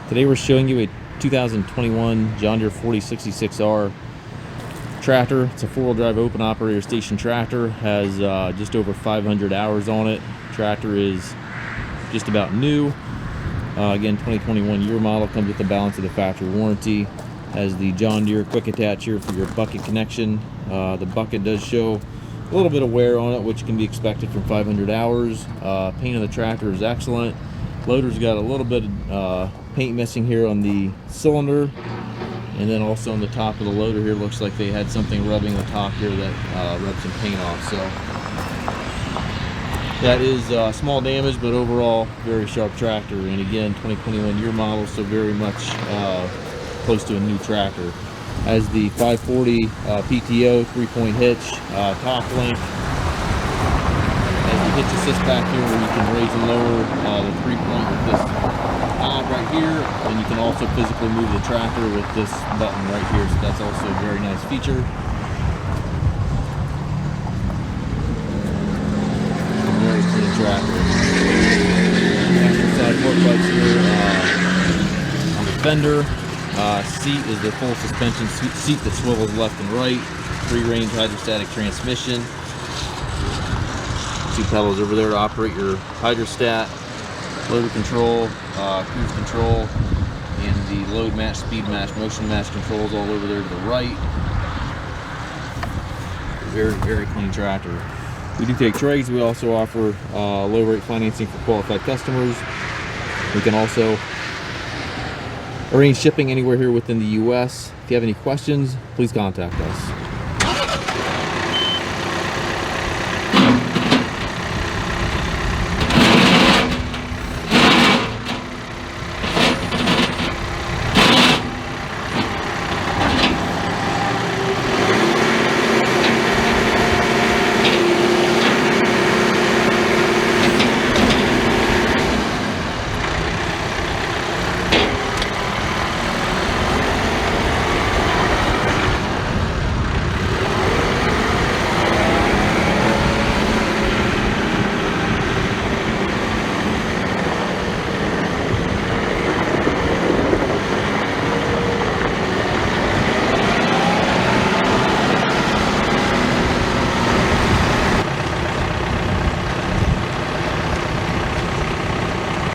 Today we're showing you a 2021 John Deere 4066R tractor. It's a four-wheel drive open operator station tractor. Has just over 500 hours on it. Tractor is just about new. Again, 2021 year model. Comes with the balance of the factory warranty. Has the John Deere quick attach here for your bucket connection. The bucket does show a little bit of wear on it, which can be expected from 500 hours. Paint of the tractor is excellent. Loader's got a little bit of paint missing here on the cylinder, and then also on the top of the loader here looks like they had something rubbing the top here that rubbed some paint off. So that is small damage, but overall very sharp tractor. And again, 2021 year model, so very much close to a new tractor. Has the 540 PTO 3-point hitch, top link. Has the Hitch Assist back here where you can raise and lower the 3-point with this knob right here, and you can also physically move the tractor with this button right here, so that's also a very nice feature. Very clean tractor. Side fork lights here on the fender. Seat is the full suspension seat that swivels left and right. Free-range hydrostatic transmission. Two pedals over there to operate your hydrostat, loader control, cruise control, and the load match, speed match, motion match controls all over there to the right. Very, very clean tractor. We do take trades. We also offer low rate financing for qualified customers. We can also arrange shipping anywhere here within the US. If you have any questions, please contact us.